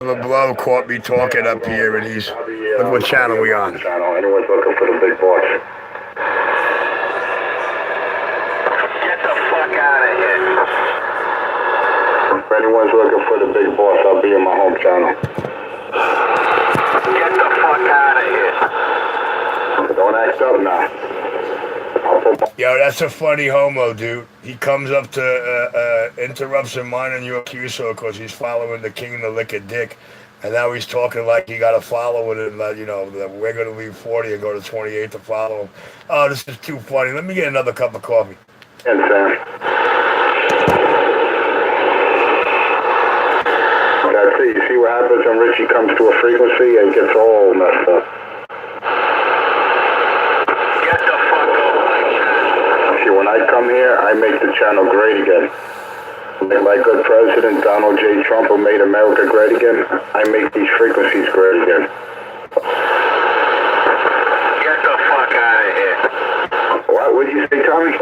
Blow caught me talking up here, and he's look what channel we on. Anyone's looking for the big boss. Get the fuck out of here. If anyone's looking for the big boss, I'll be in my home channel. Get the fuck out of here. Don't act up now. Yo, that's a funny homo, dude. He comes up to interrupts in mine and your QSO because he's following the king of the lick of dick. And now he's talking like he got to follow it and, that we're going to leave 40 and go to 28 to follow him. Oh, this is too funny. Let me get another cup of coffee. And Sam. That's it. You see what happens when Richie comes to a frequency and gets all messed up. Get the fuck over. See, when I come here, I make the channel great again. Like good President Donald J. Trump, who made America great again, I make these frequencies great again. Get the fuck out of here. What did you say, Tommy?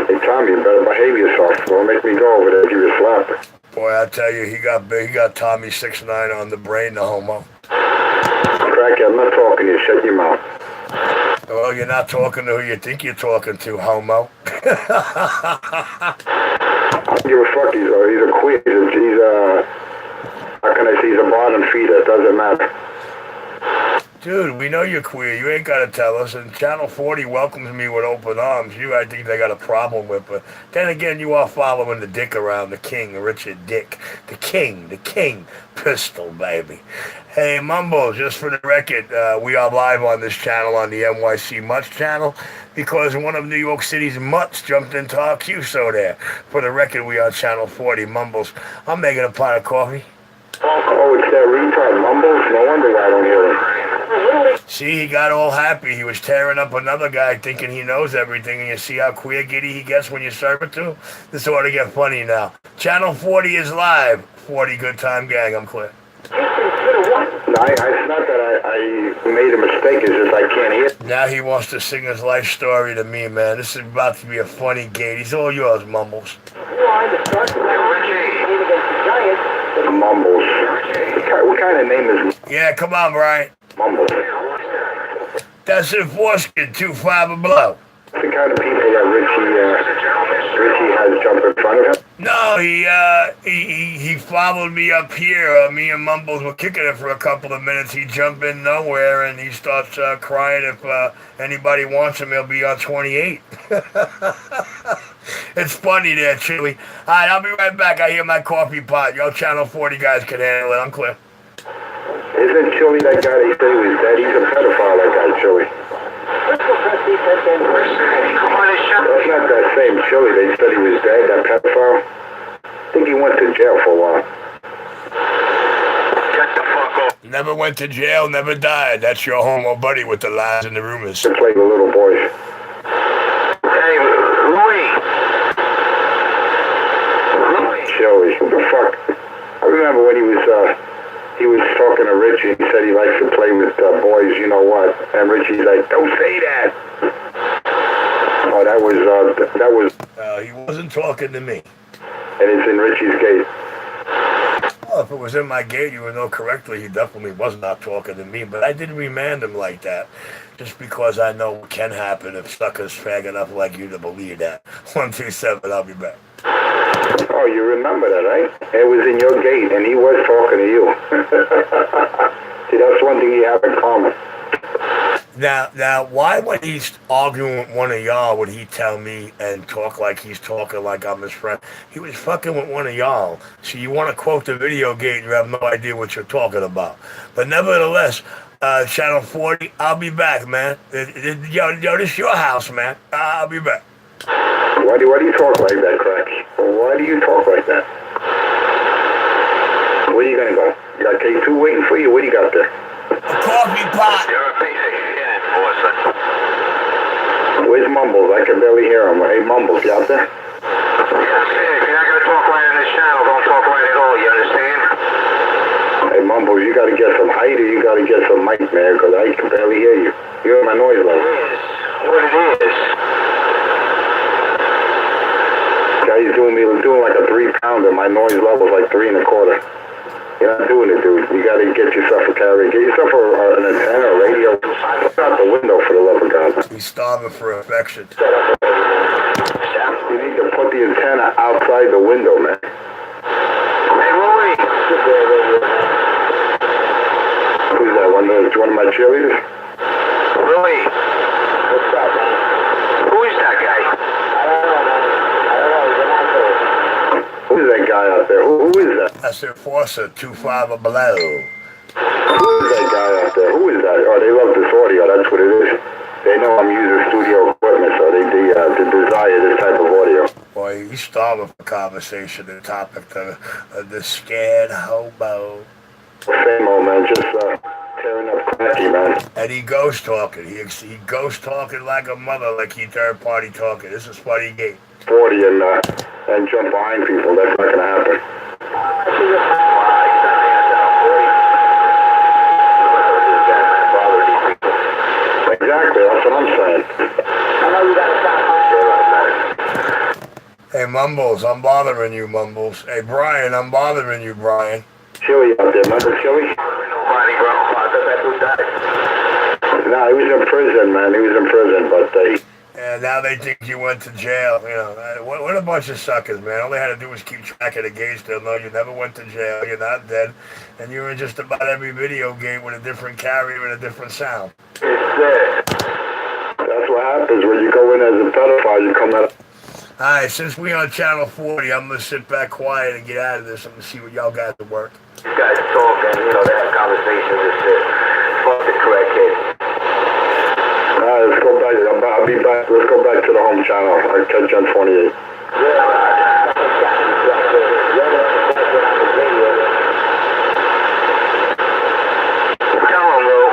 Hey, Tommy, you better behave yourself. Don't make me go over there and give you a slap. Boy, I tell you, he got Tommy 6'9" on the brain, the homo. Cracky, I'm not talking to you. Shut your mouth. Well, you're not talking to who you think you're talking to, homo. I don't give a fuck. He's a queer. He's how can I say, he's a bottom feeder. It doesn't matter. Dude, we know you're queer. You ain't got to tell us. And Channel 40 welcomes me with open arms. You, I think they got a problem with. But then again, you are following the dick around, the king, Richard Dick. The king, pistol, baby. Hey, Mumbles, just for the record, we are live on this channel on the NYC Mutts channel because one of New York City's mutts jumped into our QSO there. For the record, we are Channel 40. Mumbles, I'm making a pot of coffee. Oh, it's that retard Mumbles? No wonder why I don't hear him. See, he got all happy. He was tearing up another guy thinking he knows everything, and you see how queer giddy he gets when you serve it to him? This ought to get funny now. Channel 40 is live. 40 good time gang, I'm clear. No, it's not that I made a mistake, it's just I can't hear. Now he wants to sing his life story to me, man. This is about to be a funny gate. He's all yours, Mumbles. Mumbles. What kind of name is... Yeah, come on, Brian. Mumbles. That's in Foreskin, 2-5 below. The kind of people that Richie has jumped in front of him? No, he followed me up here. Me and Mumbles were kicking it for a couple of minutes. He jumped in nowhere, and he starts crying if anybody wants him, he'll be on 28. It's funny there, Chili. All right, I'll be right back. I hear my coffee pot. Yo, Channel 40 guys can handle it. I'm clear. Isn't Chili that guy they say was dead? He's a pedophile, that guy, Chili. That's not that same Chili. They said he was dead, that pedophile. I think he went to jail for a while. Get the fuck up. Never went to jail, never died. That's your homo buddy with the lies and the rumors. To play the little boys. Hey, Louis. Chili, what the fuck? I remember when he was talking to Richie, and he said he likes to play with boys, you know what, and Richie's like, don't say that. Oh, that was... He wasn't talking to me. And it's in Richie's gate. Well, if it was in my gate, you would know correctly, he definitely was not talking to me, but I didn't remand him like that, just because I know what can happen if suckers fag enough like you to believe that. 127, I'll be back. Oh, you remember that, right? It was in your gate, and he was talking to you. See, that's one thing you have in common. Now, why when he's arguing with one of y'all would he tell me and talk like he's talking like I'm his friend? He was fucking with one of y'all. So you want to quote the video game, you have no idea what you're talking about. But nevertheless, Channel 40, I'll be back, man. Yo, this is your house, man. I'll be back. Why do you talk like that, Crack? Why do you talk like that? Where you gonna go? You got K2 waiting for you? What do you got there? A coffee pot. You're a piece of shit, enforcer. Where's Mumbles? I can barely hear him. Hey, Mumbles, you out there? Yeah, if you're not gonna talk right on this channel, don't talk right at all, you understand? Hey, Mumbles, you gotta get some height or you gotta get some mic, man, because I can barely hear you. You hear my noise level. What it is. Guy's doing like a 3-pound sound and my noise level's like 3.25. You're not doing it, dude. You gotta get yourself a carrier. Get yourself an antenna, a radio. Look out the window for the love of God. He's starving for affection. You need to put the antenna outside the window, man. Hey, Louie. Who's that? One of my cheerleaders? Louie. What's up, man? Who is that guy? I don't know, man. I don't know. He's an asshole. Who is that guy out there? Who is that? That's Enforcer 25 below. Who is that guy out there? Who is that? Oh, they love this audio. That's what it is. They know I'm using studio equipment, so they desire this type of audio. Boy, he's starving for conversation. The topic, the scared hobo. Same old man, just tearing up cracky, man. And he ghost talking. He ghost talking like a mother, like he third party talking. This is funny game. 40 and jump behind people. That's not gonna happen. Exactly, that's what I'm saying. I know you gotta stop. Hey, Mumbles, I'm bothering you, Mumbles. Hey, Brian, I'm bothering you, Brian. Chili out there, remember Chili? Nobody, bro. Nah, he was in prison, man. He was in prison, but and now they think you went to jail. You know, what a bunch of suckers, man. All they had to do was keep track of the games. They'll know you never went to jail. You're not dead. And you're in just about every video game with a different carrier and a different sound. It's dead. That's what happens when you go in as a pedophile. You come out. All right, since we on Channel 40, I'm going to sit back quiet and get out of this. I'm going to see what y'all guys are work. You guys talk and, you know, they have conversations and shit. Fuck the crackhead. Let's go back. I'll be back. Let's go back to the home channel. I'll catch you on 28. Tell him, Lou.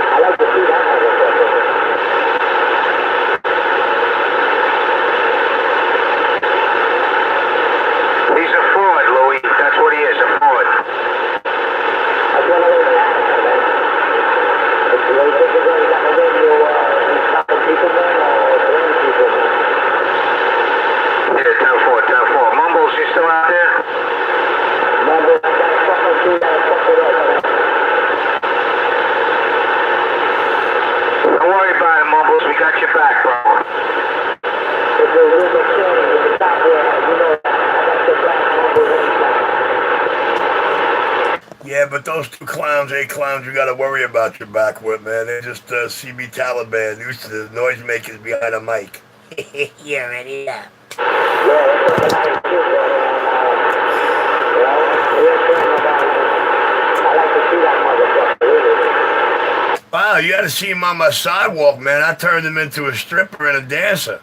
I like to see that. He's a fraud, Louie. That's what he is, a fraud. Mumbles, you still out there? Mumbles, don't worry about it, Mumbles. We got your back, bro. If there's a little change, if it's not there, you know, I got your back, Mumbles. Yeah, but those two clowns ain't clowns you got to worry about your back with, man. They just CB Taliban, used to the noisemakers behind a mic. You already know. Wow, you gotta see him on my sidewalk, man. I turned him into a stripper and a dancer.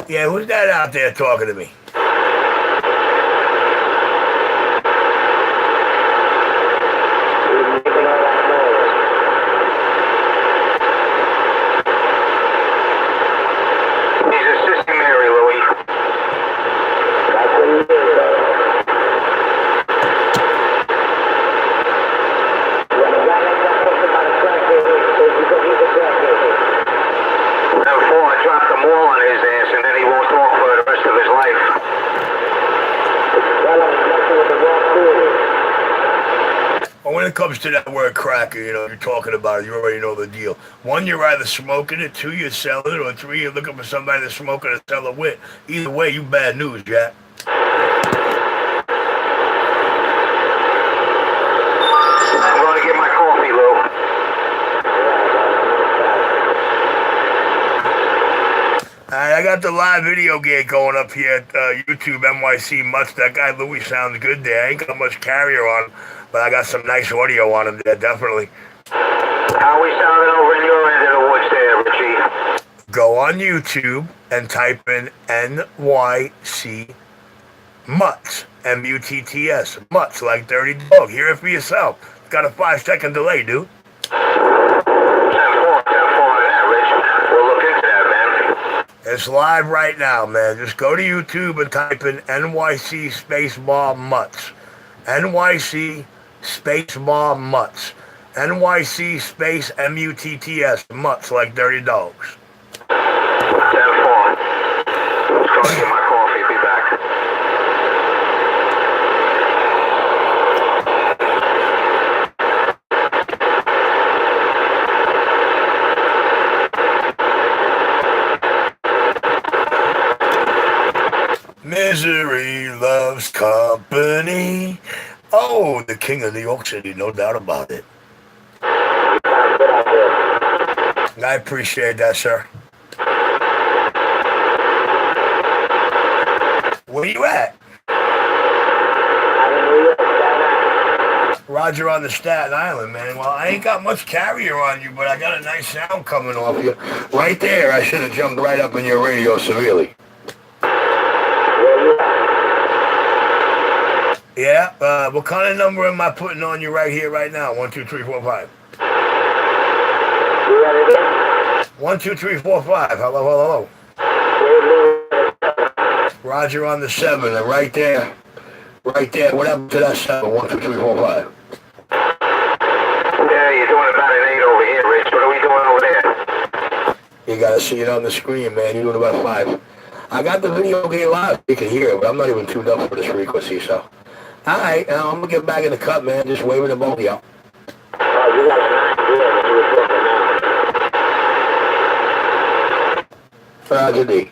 Yeah, who's that out there talking to me? When it comes to that word cracker, you know, you're talking about it, you already know the deal. One, you're either smoking it, two, you're selling it, or three, you're looking for somebody to smoke it or sell it with. Either way, you bad news, Jack. I'm going to get my coffee, Lou. Alright, I got the live video gig going up here at YouTube NYC Mutts. That guy Louis sounds good there. I ain't got much carrier on him, but I got some nice audio on him there, definitely. How we sounding over in your end of the woods there, Richie? Go on YouTube and type in NYC Mutts, M-U-T-T-S, Mutts, like Dirty Dog. Hear it for yourself. It's got a 5-second delay, dude. 10-4 on that, Rich. We'll look into that, man. It's live right now, man. Just go to YouTube and type in NYC spacebar mutts. NYC spacebar mutts. NYC space MUTTS mutts like dirty dogs. 10-4. Let's go get my coffee. Be back. Misery loves company. Oh, the king of New York City, no doubt about it. I appreciate that, sir. Where you at? Roger on the Staten Island, man. Well, I ain't got much carrier on you, but I got a nice sound coming off you. Right there, I should have jumped right up in your radio severely. Yeah, what kind of number am I putting on you right here, right now? 1, 2, 3, 4, 5. 1, 2, 3, 4, 5. Hello, hello. Roger on the 7, and right there. Right there. What happened to that 7? 1, 2, 3, 4, 5. Yeah, you're doing about an 8 over here, Rich. What are we doing over there? You gotta see it on the screen, man. You're doing about 5. I got the video game live. You can hear it, but I'm not even tuned up for this frequency, so. Alright, I'm gonna get back in the cut, man. Just waving the ball out. Oh, you got a 9 good. You were talking now. Roger D.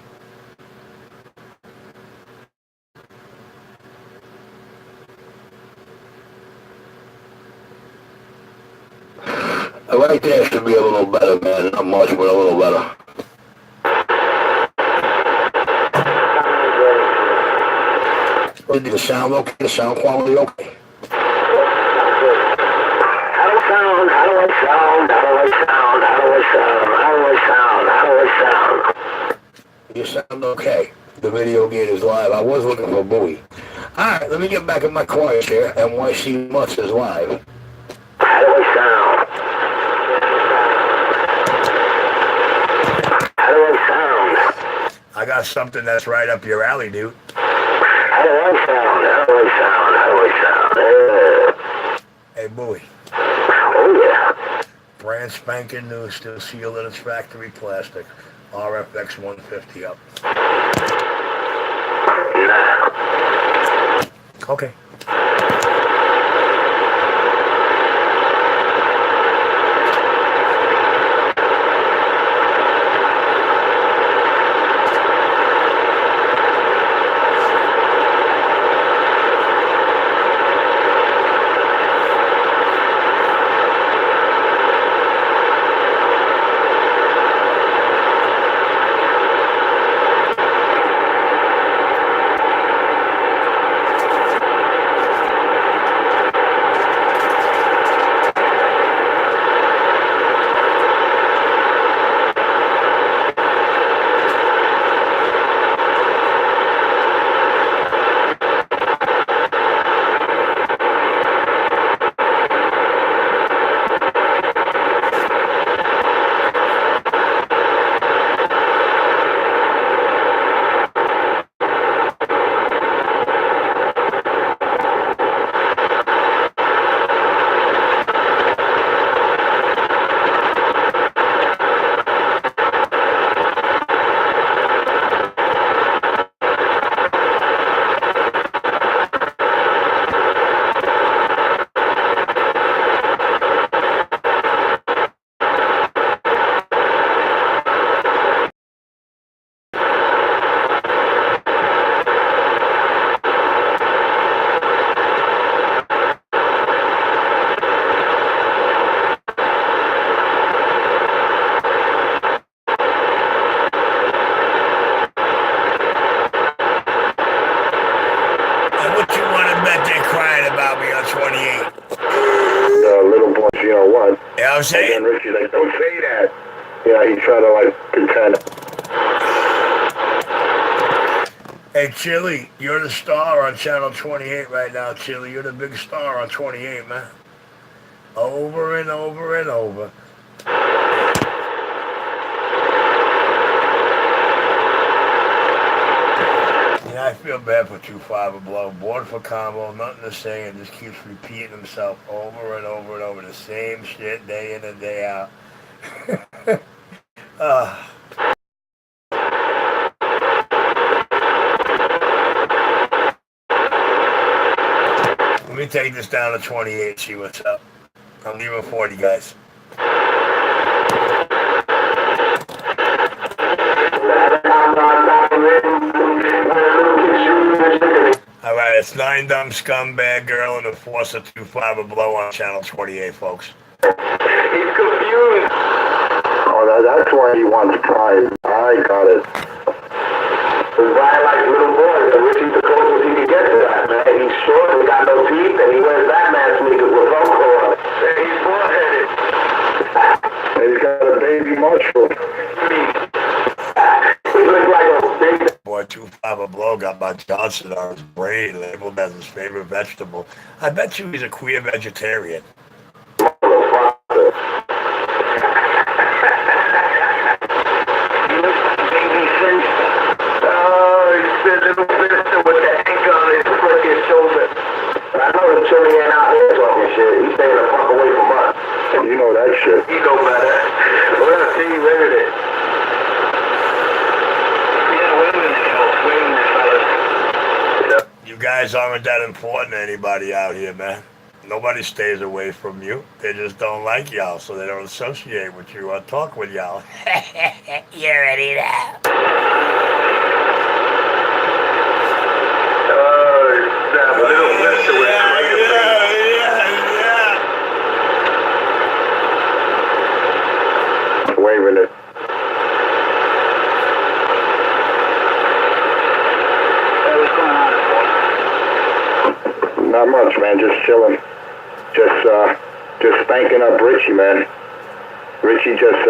Right there should be a little better, man. Not much, but a little better. Did the sound okay? The sound quality okay? How do I sound? How do I sound? How do I sound? How do I sound? How do I sound? How do I sound? You sound okay. The video game is live. I was looking for Bowie. Alright, let me get back in my chorus here. NYC Mutts is live. How do I sound? How do I sound? I got something that's right up your alley, dude. How do I sound? How do I sound? How do I sound? Hey, Bowie. Oh, yeah. Brand spanking new, still sealed in its factory plastic. RFX 150 up. Nah. Okay. I'm saying? And Richie's like, don't say that. Yeah, he tried to like pretend. Hey, Chili, you're the star on Channel 28 right now, Chili. You're the big star on 28, man. Over and over and over. I feel bad for 2-5 below. Bored for combo, nothing to say, and just keeps repeating himself over and over and over the same shit day in and day out. uh, Let me take this down to 28, see what's up. I'm leaving 40, guys. Alright, it's 9 Dumb Scumbag Girl and the Force of 2-5 or below on channel 28, folks. He's confused. Oh, that's why he wants pride. I got it. Because Brian likes little boys, and Richie's the closest he can get to that, man. He's short and got no teeth, and he wears Batman sneakers with Velcro on it. And he's bald-headed. And he's got a baby mushroom. He looks like a baby. Boy, 2-5 or below got my Johnson on his brain, labeled as his favorite vegetable. I bet you he's a queer vegetarian. You know that shit. You know better. We're gonna see you later then. Yeah, wait a minute, fellas. You guys aren't that important to anybody out here, man. Nobody stays away from you. They just don't like y'all, so they don't associate with you or talk with y'all. You already know. That little mister with waving it. Hey, what's going on, boy? Not much, man. Just chilling. Just spanking up Richie, man. Richie just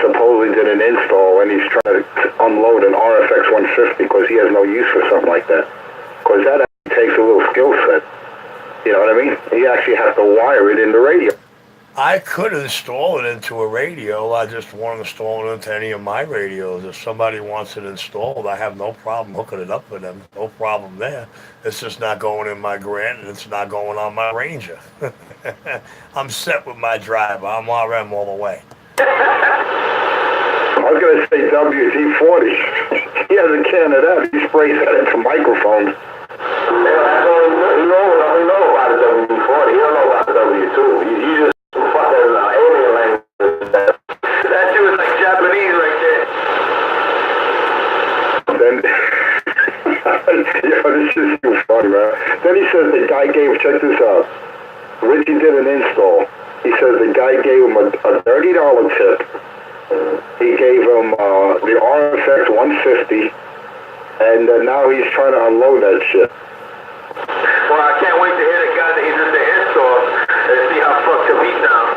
supposedly did an install, and he's trying to unload an RFX 150 because he has no use for something like that. Because that actually takes a little skill set. You know what I mean? He actually has to wire it in the radio. I could install it into a radio. I just won't install it into any of my radios. If somebody wants it installed, I have no problem hooking it up with them. No problem there. It's just not going in my Grant, and it's not going on my Ranger. I'm set with my driver. I'm RM all the way. I was going to say WD-40. He has a can of that. He sprays that into microphones. Yeah, you know about the WD-40. You don't know about the W2. You just fucking alien language. That shit was like Japanese right there. Then, yo, this is too funny, man. Then he says the guy check this out. Richie did an install. He says the guy gave him a $30 tip. He gave him the RFX 150, and now he's trying to unload that shit. Well, I can't wait to hear the guy that he did the install and see how fucked up he sounds.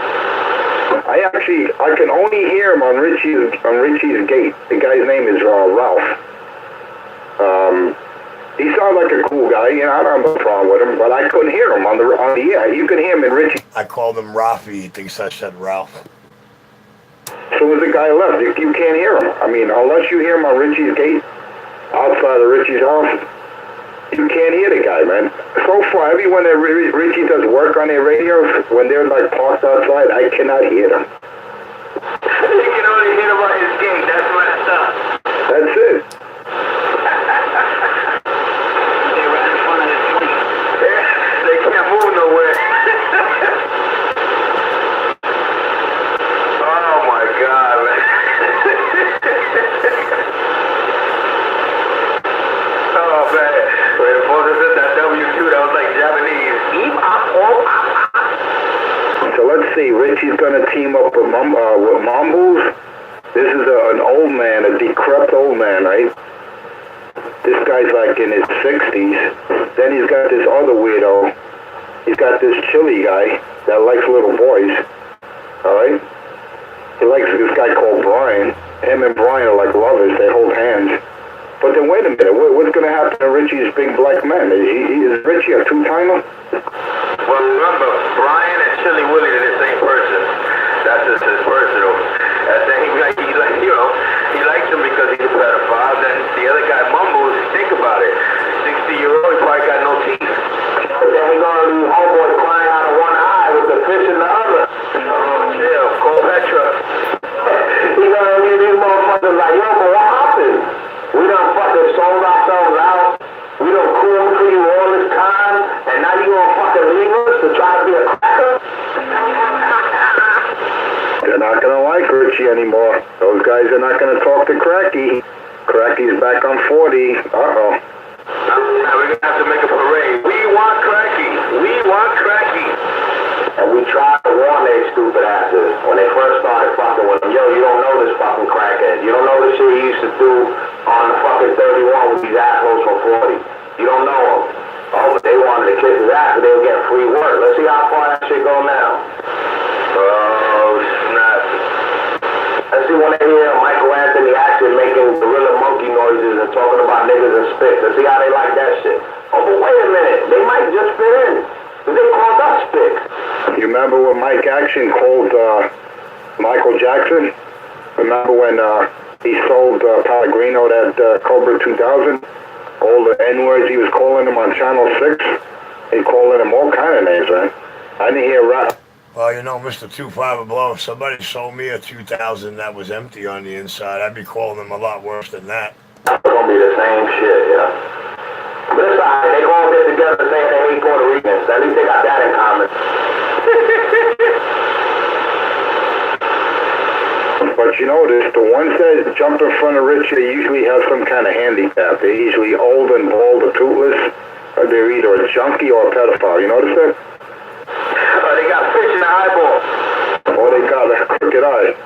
I can only hear him on Richie's gate. The guy's name is Ralph. He sounds like a cool guy. You know, I don't have no problem with him, but I couldn't hear him on the air. You could hear him in Richie. I called him Rafi. He thinks I said Ralph. So as the guy left, you can't hear him. I mean, unless you hear him on Richie's gate, outside of Richie's house, you can't hear the guy, man. So far, everyone that Richie does work on their radios, when they're like parked outside, I cannot hear them. You can only hear him on his gate. That's messed up. That's it. They right in front of the tree. They can't move nowhere. Oh my God, man. Oh man. When Moses did that W2, that was like Japanese. So let's see. Richie's gonna team up with Mumbles. This is an old man, a decrepit old man, right? This guy's like in his 60s. Then he's got this other weirdo. He's got this chili guy that likes little boys. All right? He likes this guy called Brian. Him and Brian are like lovers. They hold hands. But then wait a minute. What's going to happen to Richie's big black man? Is Richie a two-timer? Well, remember, Brian and Chili Willie are the same person. That's just his personal. He likes him because he's a pedophile. Then the other guy mumbles. Think about it. gonna fucking leave us to try to be a cracker? They're not gonna like Richie anymore. Those guys are not gonna talk to Cracky. Cracky's back on 40. Uh-oh. Now we're gonna have to make a parade. We want Cracky. We want Cracky. And we tried to warn they stupid asses when they first started fucking with him. Yo, you don't know this fucking crackhead. You don't know the shit he used to do on the fucking 31 with these assholes from 40. You don't know him. Oh, but they wanted to kiss his ass, but they were getting free work. Let's see how far that shit go now. Oh, snap. Let's see when they hear Michael Anthony Action making gorilla monkey noises and talking about niggas and spits. Let's see how they like that shit. Oh, but wait a minute. They might just fit in. Because they called us spits. You remember when Mike Action called Michael Jackson? Remember when he sold Pellegrino that Cobra 2000? All the N-words he was calling him on Channel 6? He calling him all kind of names, man. I didn't hear rap. Well, you know, Mr. 25 Below, if somebody sold me a 2000 that was empty on the inside, I'd be calling them a lot worse than that. It's gonna be the same shit, yeah. But it's alright, they all get together saying they hate Puerto Ricans. At least they got that in common. But you notice, the ones that jump in front of Richie, they usually have some kind of handicap. They're usually old and bald or toothless. Or they're either a junkie or a pedophile. You notice that? They got fish in the eyeball. Or they got a crooked eye.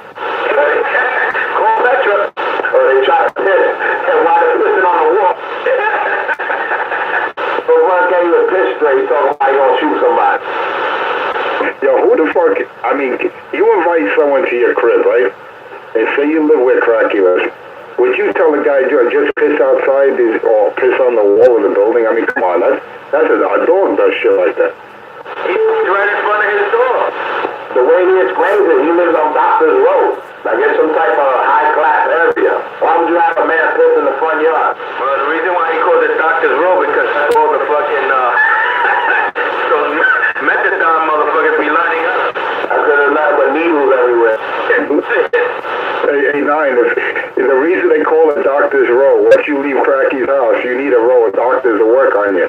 Call Petra. Or they try to piss and while they're pissing on the wall. But one gave you a piss straight, talking about you gonna shoot somebody. Yo, who the fuck? I mean, you invite someone to your crib, right? And say you live where Cracky lives. Would you tell the guy just piss outside or piss on the wall of the building? I mean, come on, that's a dog does shit like that. He's right in front of his door. The way he explains it, he lives on Doctor's Road. Like it's some type of high-class area. Why would you have a man piss in the front yard? Well, the reason why he calls it Doctor's Road because all the fucking those methadone motherfuckers be lining up. I could have nothing but needles everywhere. Hey, Nine, if the reason they call it Doctor's Row, once you leave Cracky's house, you need a row of doctors to work on you.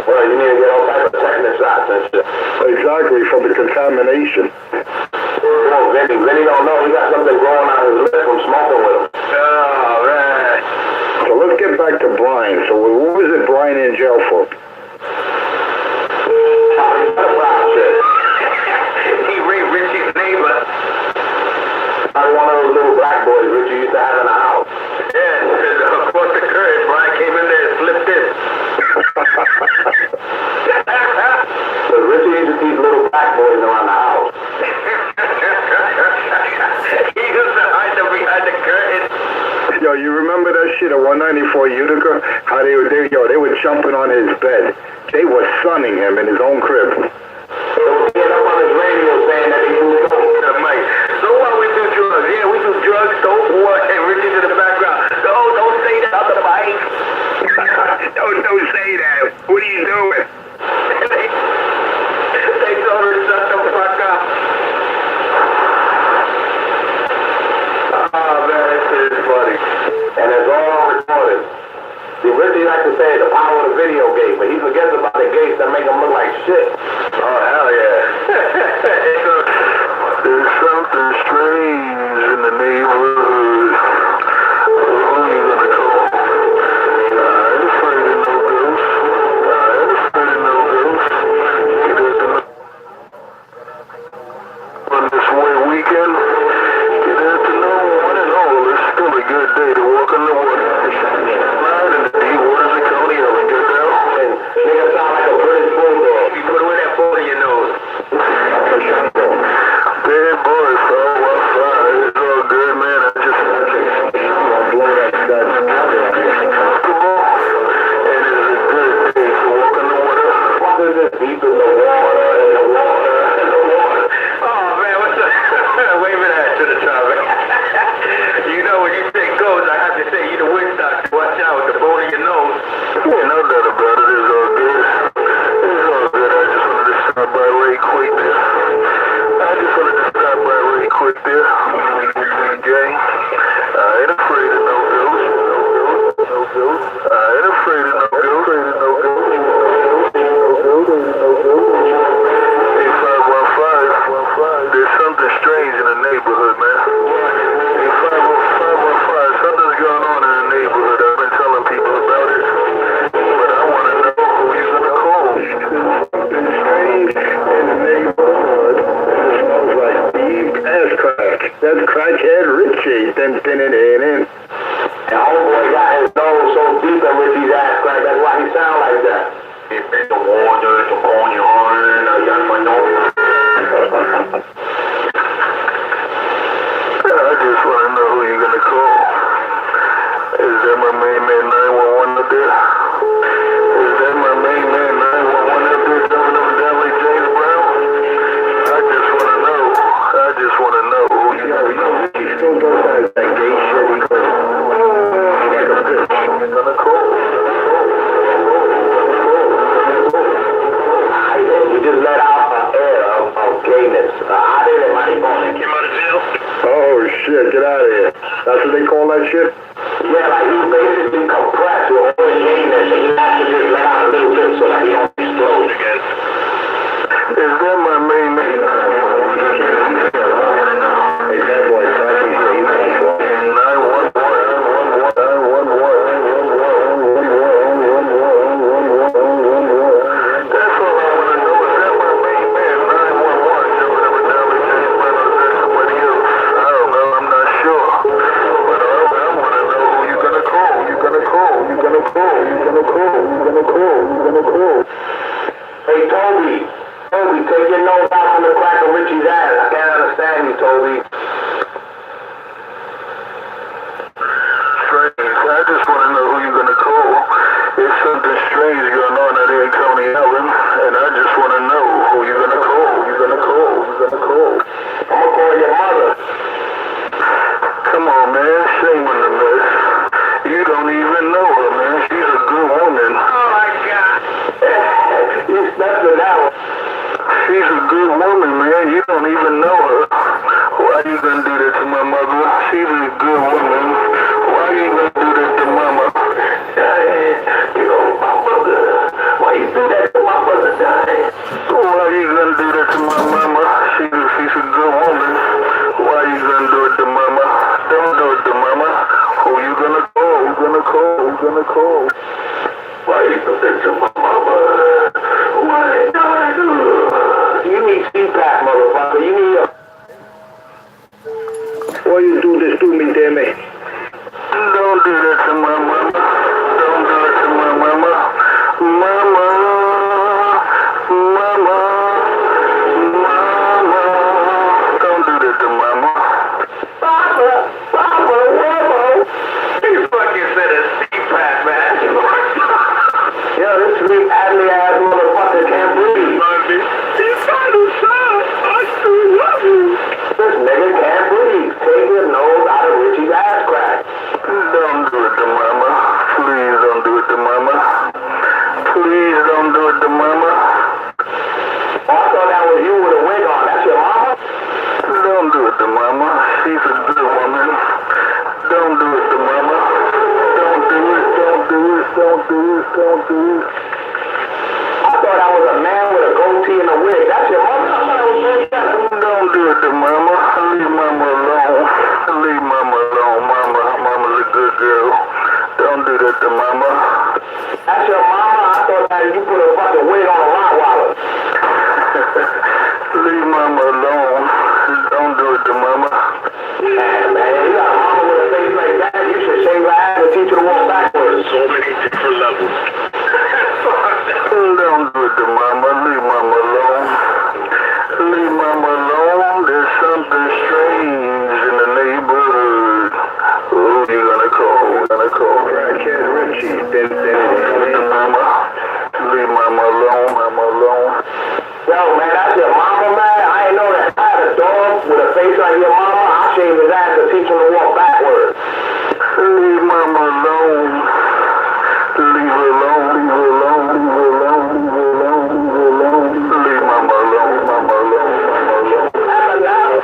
Well, you need to get all types of tetanus shots and shit. Exactly, from the contamination. Oh, Vinny don't know. He got something growing on his lip from smoking with him. Oh, man. So let's get back to Brian. So what was it Brian in jail for? He raped Richie's neighbor. One of those little black boys Richie used to have in the house. Yeah, across the curtain, Brian came in there and slipped in. So Richie used to keep little black boys around the house. He used to hide them behind the curtain. Yo, you remember that shit at 194 Utica? How they were jumping on his bed. They were sunning him in his own crib. They were getting up on his radio saying that he was going to the mic. So what, we do drugs? Yeah, we do drugs, dope, what? And Richie's in the background. No, don't say that on the mic. Don't say that. What are you doing? They told her to shut the fuck up. Oh, man, this is funny. And it's all recorded. See, Richie likes to say the power of the video game, but he forgets about the gates that make him look like shit. Oh, hell yeah. There's something strange in the neighborhood. Who are you gonna call? I ain't afraid of no ghosts. I ain't afraid of no ghosts. You got to know. On this white weekend, you have to know one and all, it's still a good day to walk on the water. Slide in the deep waters of County Ellen, good now? And nigga sound like a British bulldog. You put away that ball in your nose. Bad boy, so it's all good, man. I just blow that comfortable, and it's a good day to walk on the water. What is this deep in the water, in the water, in the water? Oh man, what's up? Waving that to the traffic. You know when you say goes, I have to say you the Woodstock. Watch out with the bone in your nose. Yeah, no doubt about it. It's all good. It's all good. I just wanted to stop by right quick there. Quick there. Jay. I ain't afraid of no ghosts. No ghosts. I ain't afraid of no ghosts. Richie. Din, din, din, din, din. And homeboy got his nose so deep in Richie's ass crack, that's why he sound like that. If it's the water, the corny horn, I got my nose. I just want to know who you're going to call. Is that my main man 911 up there? Is that my main man 911 up there jumping up and down like James Brown? I just want to know. I just want to know who you're going to call. He still goes on that gay shit. He goes, like a bitch. You're going to call. He just let out an air of gayness. I didn't like it. Came out of jail? Oh shit, get out of here. That's what they call that shit? Yeah, like he basically compressed with all the gayness and he has to just let out a little bit so that he don't explode again. Is that my main man? Hey, that boy, talking shit. You know what's wrong. 911. That's all I want to know. Is that my main man? 911. Jumping up and down like James Brown or is that somebody else? I don't know. I'm not sure. But I want to know who you're going to call. You're going to call. You're going to call. You're going to call. You're going to call. You're going to call. Hey, Toby, take your nose out from the crack of Richie's ass. I can't understand you, Toby. Strange. I just want to know who you're going to call. There's something strange going on out here in Coney Island, and I just want to know who you're going to call. You're going to call. You're going to call. I'm gonna call your mother. Come on, man. Shame on the mess. You don't even know her, man. She's a good woman. Oh, my God. You slept with that one. She's a good woman, man. You don't even know her. Why you gonna do that to my mother? She's a good woman. Why you gonna do that to mama? You know, my mother. Why you do that to my mother, dying? Why you gonna do that to my mama? She's a good woman. Why you gonna do it to mama? Don't do it to mama. Who you gonna call? Who gonna call? Who gonna call? Why you do that to my mama? Why not? You need CPAP, motherfucker. You need a... Why you do this to me, damn it? Don't do that to my mama. Don't do it to my mama. Mama. Mama. Mama. Don't do that to mama. Papa, whoa. You fucking said a CPAP, man. Yo, this weak adley ass motherfucker can't breathe. He's trying to sound. I still love you. This nigga can't breathe. Take your nose out of Richie's ass crack. Don't do it to mama. Please don't do it to mama. Please don't do it to mama. Oh, I thought that was you with a wig on. That's your mama? Don't do it to mama. She's a good woman. Don't do it to mama. Don't do it. Don't do it. Don't do it. Don't do it. I thought I was a man with a goatee and a wig. That's your mama? I thought I was very young. Don't do it to mama. Leave mama alone. Leave mama alone. Mama's a good girl. Don't do that to mama. That's your mama? I thought that you put a fucking wig on a Rottweiler. Leave mama alone. Don't do it to mama. Man, you got a mama with a face like that, you should shave her ass and teach her to walk backwards. So many different levels. Don't do it to mama. Leave mama alone. Leave mama alone. There's something strange in the neighborhood. Who you gonna call? You gonna call? Crackhead Richie. Then to mama. Leave mama alone. Mama alone. Yo, man, that's your mama, man? I ain't know that. I had a dog with a face like your mama. I shaved his ass to teach him to walk backwards. Leave mama alone. Leave her alone. Leave her alone. Leave her alone. Leave her alone. Leave her alone. Leave mama alone. Mama alone. Mama alone.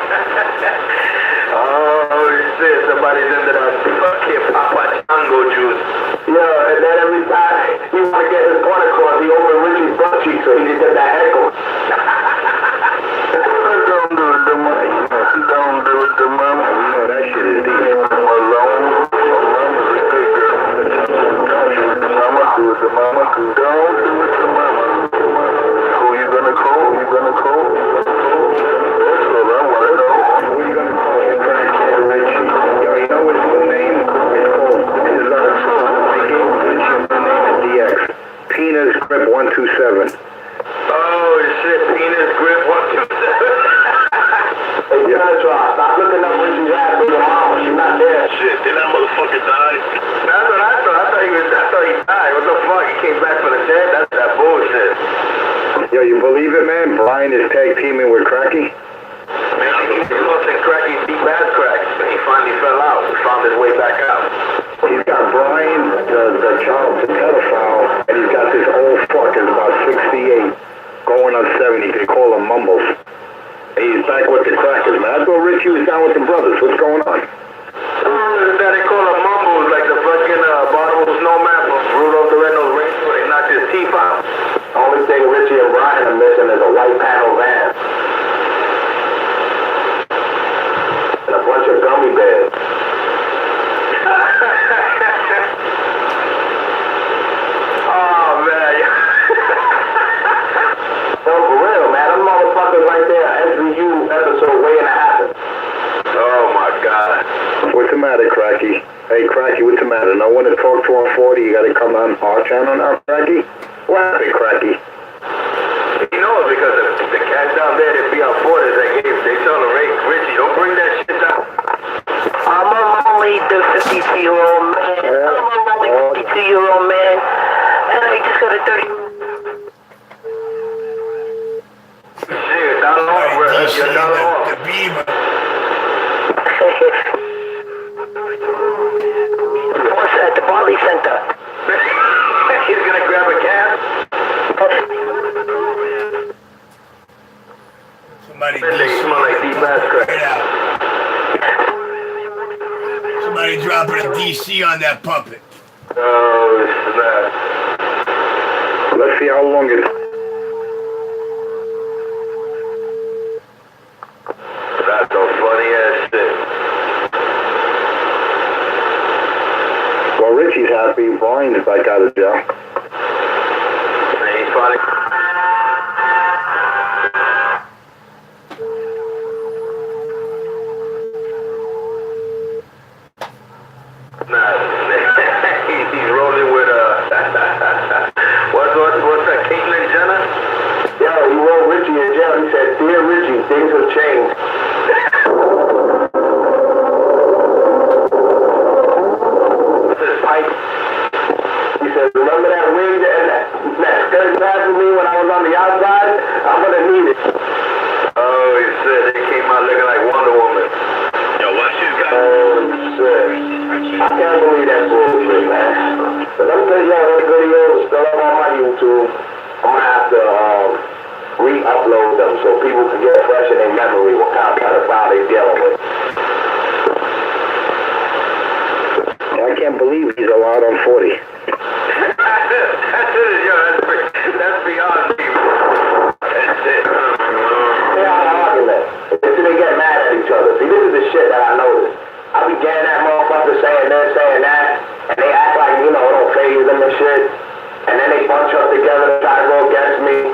Oh, shit, somebody's into that fucking Papa Chango juice. Yo, and then every time he want to get his point across, he open Richie's butt cheek so he can get that heckle. Don't do it to mama. Don't do it to mama. Oh, that shit is deep. Mama alone. Mama's a good girl. Don't do it to mama. Do it to mama. Don't do it to mama. Who you gonna call? You gonna call? That's all I wanna know. Who you gonna call? Richie. Penis Grip 127. Oh shit, penis grip 127. Hey, stop looking up when she's at your mama. She's not there. Shit, did that motherfucker die? That's what I thought. I thought he died. What the fuck? He came back from the dead? That's that bullshit. Yo, you believe it, man? Brian is tag teaming with Cracky. Man, he lost in Cracky deep ass cracks. And he finally fell out. He found his way back out. He's got Brian, the child pedophile, and he's got this old fuck that's about 68, going on 70. They call him Mumbles. And he's back with the crackers, man. I thought Richie was down with the brothers. What's going on? That they call him Mumbles, like the fucking bottom of the snowman from Rudolph the Red-Nosed Reindeer where they knocked his teeth out. Only thing Richie and Brian are missing is a white panel van. And a bunch of gummy bears. Oh, man. No, for real, man. Them motherfuckers right there, SVU episode waiting to happen. Oh, my God. What's the matter, Cracky? Hey, Cracky, what's the matter? No one to talk to on 40? You gotta come on our channel now, Cracky? What happened, Cracky? You know it because the cats down there that be on 40, they tell the Richie, don't bring that shit down. I'm only the 52-year-old man. I'm only 52-year-old man. And I just got a 30. Shit, down off, bro. You're down off. The beaver. What's at the Barley Center? He's gonna grab a cab. Somebody They smell like deep ass crack. Get out. Somebody dropping a DC on that puppet. Oh, snap. Let's see how long it... That's some funny ass shit. Well, Richie's happy. Brian's back out of jail. And he's funny. Nah, he's rolling with what's that, Caitlyn Jenner? Yeah, he wrote Richie in jail. He said, "Dear Richie, things have changed." What's his pipe? He said, "Remember that wing that skirt past me when I was on the outside? I'm gonna need it." Oh, he said they came out looking like Wonder Woman. Yo, watch you guys. Oh, shit. I can't believe that bullshit, man. But let me tell you, that video is still up on my YouTube. I'm gonna have to re-upload them so people can get fresh in their memory what kind of pedophile they're dealing with. I can't believe he's allowed on 40. That's beyond me. That's it. They had an argument. They get mad at each other. See, this is the shit that I noticed. I be getting that motherfucker saying this, saying that, and they act like, it don't phase them and shit. And then they bunch up together and try to go against me.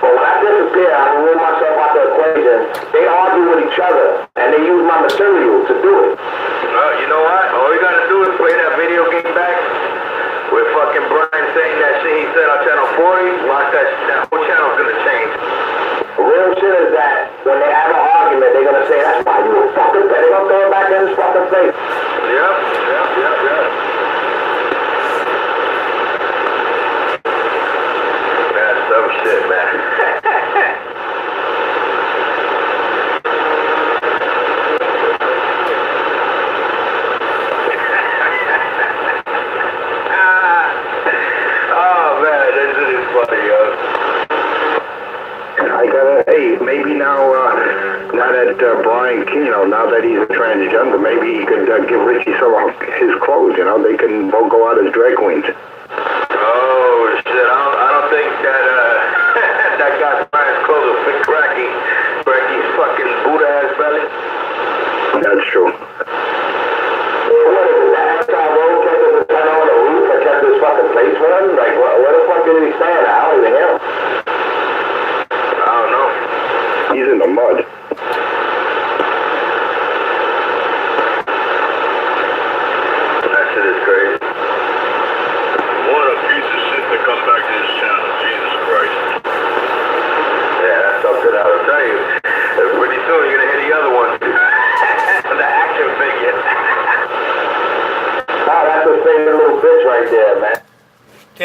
But when I disappear, I remove myself out the equation. They argue with each other, and they use my material to do it. Well, you know what? All you gotta do is play that video game back with fucking Brian saying that shit he said on channel 40. Watch that whole channel's gonna change. The real shit is that when they have an argument, they're gonna say, "That's why you a fucking pet." They're gonna throw it back in his fucking face. Yep. That's some shit, man. Oh man, this is funny, yo. Hey, maybe now that Brian, now that he's a transgender, maybe he could give Richie some of his clothes, they can both go out as drag queens. Oh shit, I don't think that that guy Brian's clothes will fit Cracky's fucking Buddha ass belly. That's true. What is it, that guy road kept his antenna on the roof and kept his fucking place for him? Like, where the fuck did he stand? I don't even hear him. I don't know. He's in the mud. That shit is crazy. What a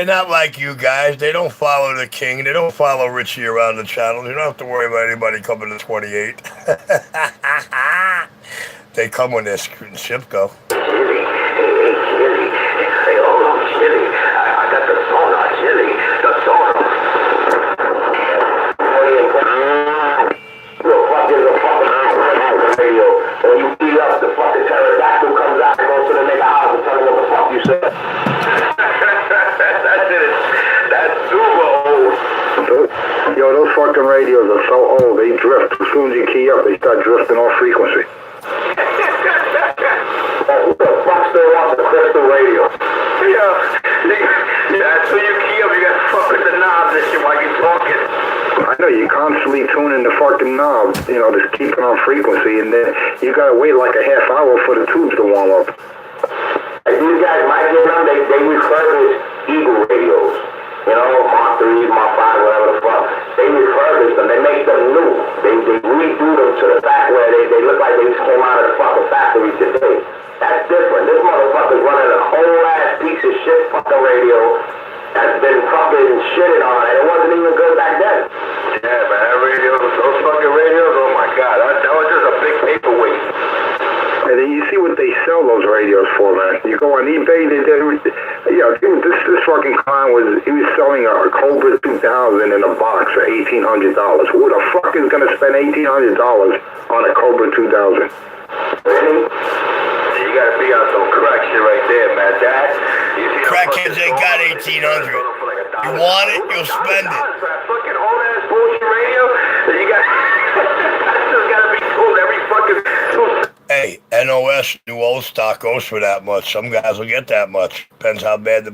They're not like you guys. They don't follow the king. They don't follow Richie around the channel. You don't have to worry about anybody coming to 28. They come when their ship go. Chili. Hey, hold on, Chili. I got the sonar, Chili. The sonar. Look, fuck is a fucking radio. When you beat up, the fucking pterodactyl comes out and goes to the nigga house and tell him what the fuck you said. That's super old. Yo, those fucking radios are so old, they drift. As soon as you key up, they start drifting off frequency. Who the fuck still wants a crystal radio? Yeah, so you key up, you gotta fuck with the knobs and shit while you talking. I know, you're constantly tuning the fucking knob, just keeping on frequency, and then you gotta wait like a half hour for the tubes to warm up. Like these guys, might get them, they refurbish Eagle radios. Mark 3, Mark 5, whatever the fuck. They refurbish them, they make them new. They redo them to the fact where they look like they just came out of the fucking factory today. That's different. This motherfucker's running a whole ass piece of shit fucking radio that's been fucking shitted on, and it wasn't even good back then. Yeah, man, that radio, those fucking radios, oh my god, that was just a big paperweight. And then you see what they sell those radios for, man. You go on eBay, this fucking clown he was selling a Cobra 2000 in a box for $1,800. Who the fuck is gonna spend $1,800 on a Cobra 2000? Really? You gotta be on some crack shit right there, man. Crackheads ain't got 1,800. You want it, you'll spend it. Fucking old ass bullshit radio. You got that's just gotta be told every fucking. Hey, NOS, new old stock goes for that much. Some guys will get that much. Depends how bad the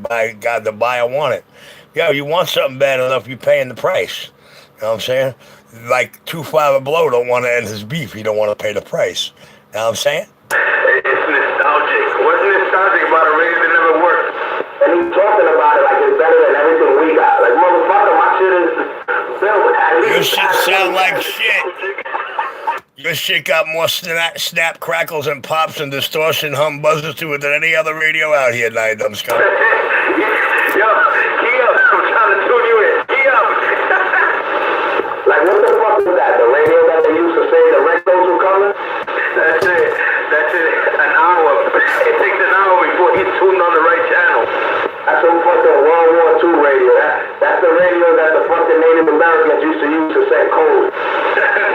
buyer want it. Yo, you want something bad enough, you paying the price. You know what I'm saying? Like 2-5 below don't want to end his beef. He don't want to pay the price. You know what I'm saying? It's nostalgic. What's nostalgic about a radio that never worked? And he's talking about it like it's better than everything we got. Like, motherfucker, my shit is built with at least. Your shit sound like shit. Your shit got more snap, crackles, and pops and distortion, hum, buzzers to it than any other radio out here, Night Dumb Scum. Yo, key up. I'm trying to tune you in. Key up. Like, what the fuck is that? The radio that they used to say the rectos were coming? That's it. An hour. It takes an hour before he's tuned on the right channel. That's some fucking World War II radio. That's the radio that the fucking Native Americans used to use to send code.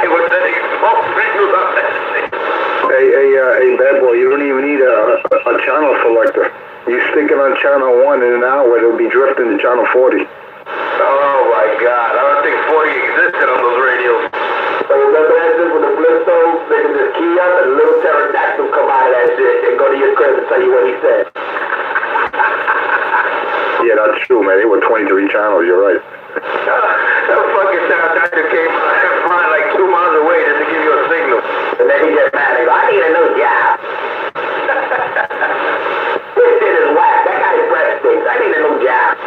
They were sending smoke signals on that shit. Hey, bad boy, you don't even need a channel selector. You stick it on channel 1 in an hour, it'll be drifting to channel 40. Oh my god, I don't think 40 existed on those radios. So remember that shit with the Flintstones? They can just key up and a little pterodactyl come out of that shit and go to your crib and tell you what he said. Yeah, that's true, man. They were 23 channels, you're right. That fucking pterodactyl came flying like 2 miles away just to give you a signal. And then he gets mad and goes, I need a new job. This shit is whack. That guy's breath stinks. I need a new job.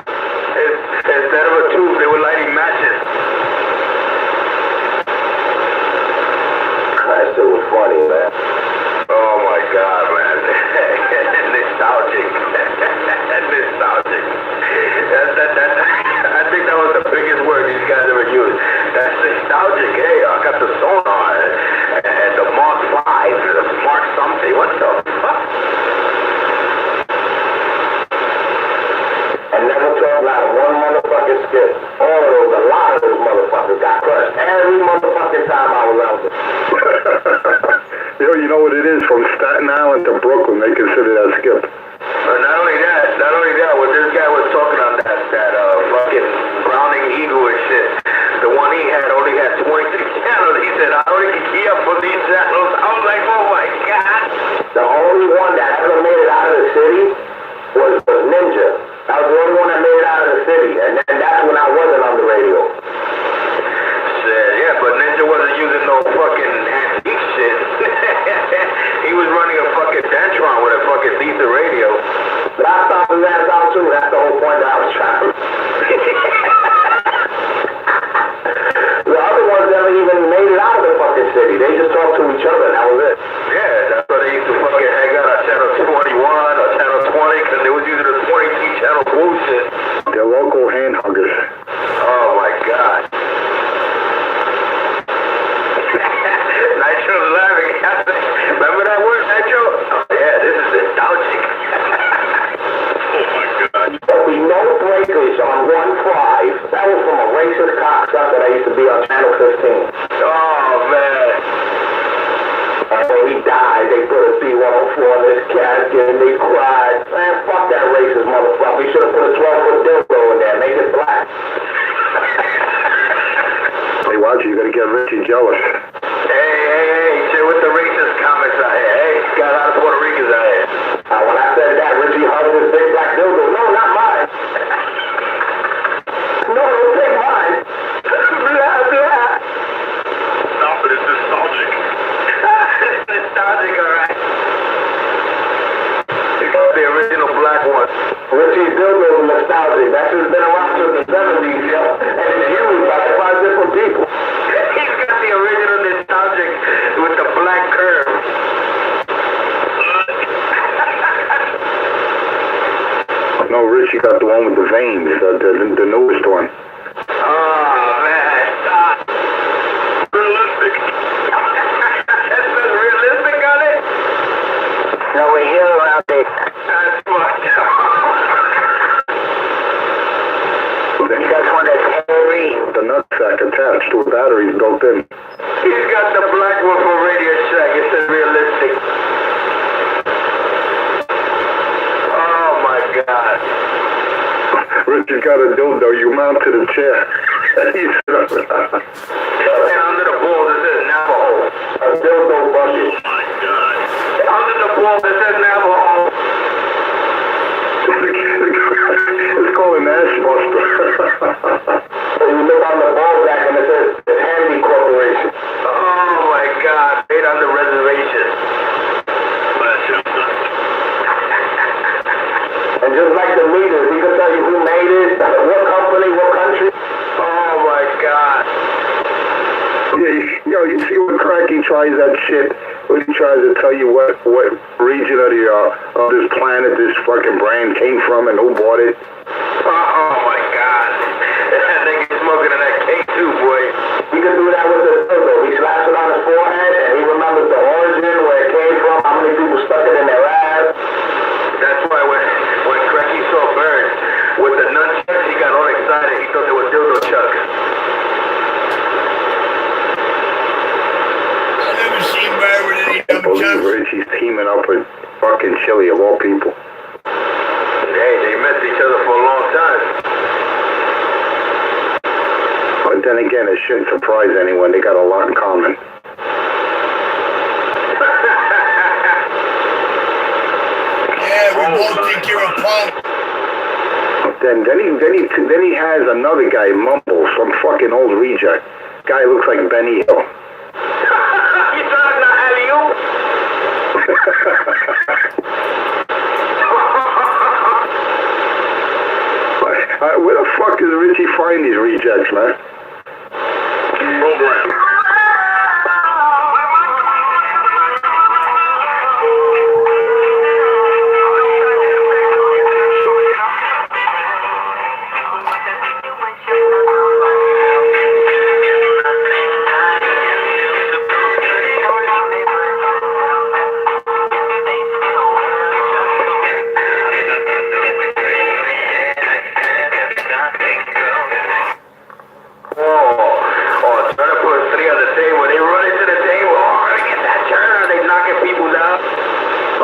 Instead of a tube, they were lighting matches. That shit was funny, man. Oh my god, man. Nostalgic. Nostalgic. I think that was the biggest word these guys ever used. That's nostalgic. Hey, I got the sonar and the Mark 5 and the Mark something. What the fuck? And never told not one motherfucking skip. All of those, a lot of those motherfuckers got crushed every motherfucking time I was out there. Yo, you know what it is? From Staten Island to Brooklyn, they consider that skip. Not only that, what this guy was talking on that fucking Browning Eagle and shit, the one he had only had 26 channels. He said, I only can key up for these channels. I was like, oh my god. The only one that ever made it out of the city was Ninja. That was the only one that made it out of the city, and then that's when I wasn't on the radio. Shit, yeah, but Ninja wasn't using no fucking antique shit. He was running a fucking Dentron with a fucking decent radio. But I stopped his ass out too. That's the whole point that I was trying to. The other ones never even made it out of the fucking city. They just talked to each other, and that was it. Yeah, that's why they used to fucking hang out on channel 21 or channel 20, because they was using Watch, you're gonna get Richie jealous. Hey, shit with the racist comments out here. Hey, got a lot of Puerto Ricans out here. When I said that, Richie hugged his big black dildo. No, not mine. No, don't take mine. Blah, blah. No, but it's nostalgic. Nostalgic, alright. The original black one. Richie's dildo is nostalgic. That shit's been around since the 70s, yo. And it's used by 5 different people. He's got the original nostalgic with the black curve. No, Richie got the one with the veins, the newest one. Oh, man. Stop. Realistic. That says realistic on it? No, we're here around it. That's fucked up. You guys want that hairy? The nutsack attached to a battery is built in. He's got the black one for Radio Shack. It says realistic. Oh, my God. Richie's got a dildo you mount to the chair. And under the balls it says Navajo. A dildo bucket. Oh my God. Under the balls it says Navajo. It's called an ass buster. So you look on the ball back and it says the Handy Corporation. Oh my God. Made on the reservation. And just like the meters, he can tell you who made it, what company, what country. Oh my God. Yeah, you see when Cracky tries that shit, when he tries to tell you what region of this planet this fucking brand came from and who bought it. Oh my God. That nigga's smoking in that cake too, boy. He can do that with the dildo. He slaps it on his forehead and he remembers the origin, where it came from, how many people stuck it in their ass. That's why when Cracky saw birds with the nunchucks, he got all excited. He thought they were dildo chucks. I've never seen Bird with any Believe Richie's teaming up with fucking Chili of all people. Hey, they met each other for a long time. But then again, it shouldn't surprise anyone. They got a lot in common. Yeah, we both think you're a punk. Then he has another guy, Mumble, some fucking old reject. Guy looks like Benny Hill. You thought I'm not alley-oop? Where the fuck does Richie find these rejects, man? Program.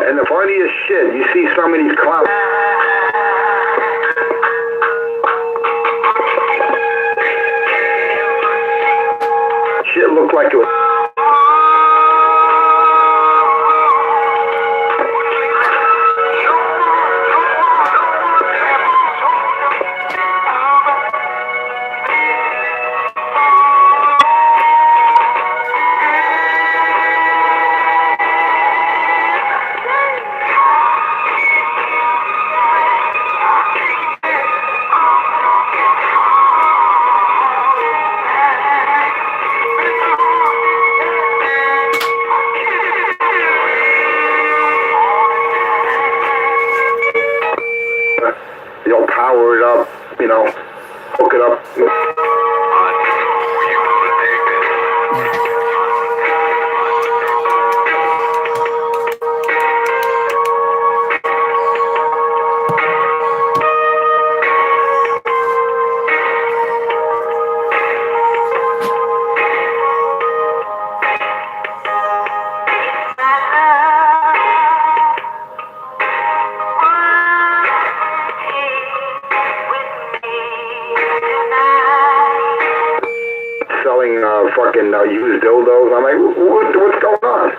And the funniest shit, you see some of these clowns. Shit looked like it was. selling fucking used dildos. I'm like, what's going on?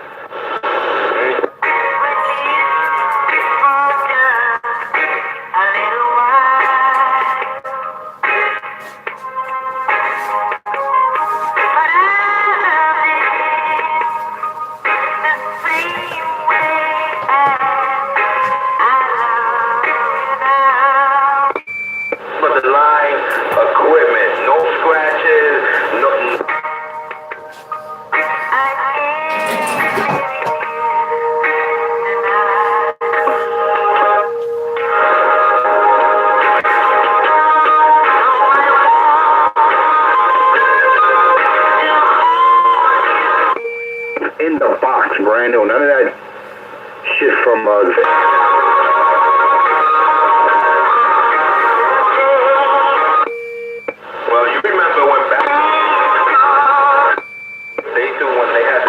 But the line, equipment, no scratches, no. In the box, brand new. None of that shit from Well, you remember when back they do when they had.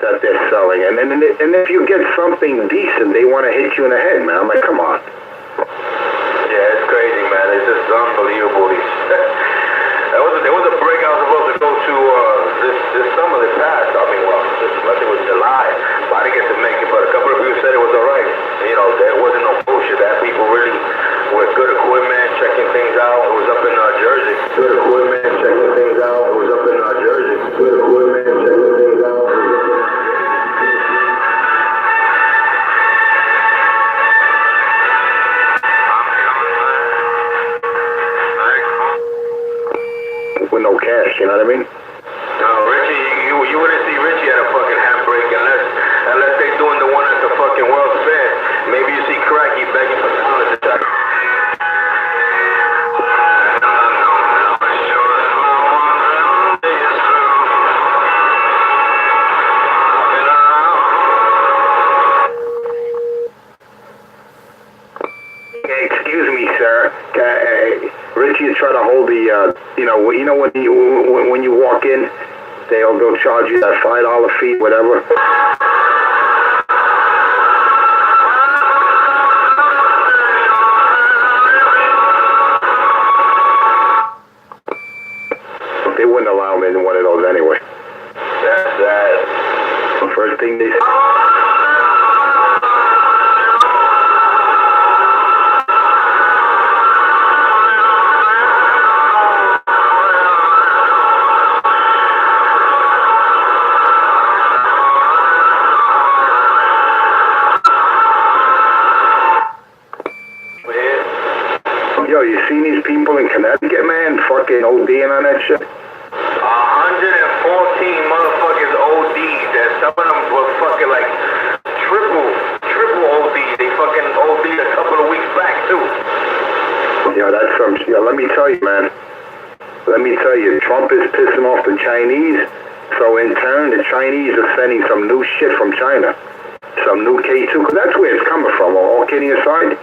that they're selling, and if you get something decent, they want to hit you in the head, man. I'm like, come on. Yeah, it's crazy, man. It's just unbelievable. There was a break I was supposed to go to this summer, this past. I mean, well, I think it was July. But I didn't get to make it, but a couple of people said it was all right. You know, there wasn't no bullshit. That people really with good equipment, checking things out. It was up in Jersey. Good equipment, checking things out. It was up in Jersey. Good equipment, checking things out. With no cash, you know what I mean? No, Richie, you wouldn't see Richie at a fucking handbrake unless they doing the one at the fucking World's Fair. Maybe you see Cracky begging for dollars to try. Excuse me, sir. Richie is trying to hold the, when you walk in, they'll charge you that $5 fee, whatever. They wouldn't allow me in one of those anyway. That's that. The first thing they Yo, you seen these people in Connecticut, man? Fucking ODing on that shit? 114 motherfuckers OD'd, and some of them were fucking like triple OD. They fucking OD'd a couple of weeks back too. That's some. Let me tell you, man. Let me tell you, Trump is pissing off the Chinese. So in turn, the Chinese are sending some new shit from China, some new K2, because that's where it's coming from. All kidding aside.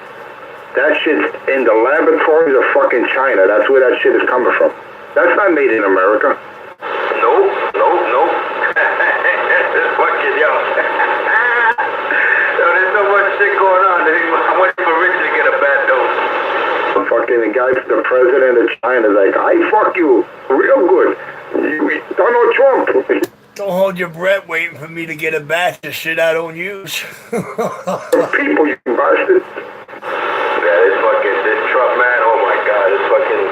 That shit's in the laboratories of fucking China. That's where that shit is coming from. That's not made in America. Nope. This fucking yo. Yo, there's so much shit going on. I'm waiting for Richie to get a bad dose. Fucking the guy, the president of China, is like, I fuck you real good. Donald Trump. Don't hold your breath waiting for me to get a batch of shit I don't use. People, you bastard. Yeah, this Trump man, oh my god, this fucking...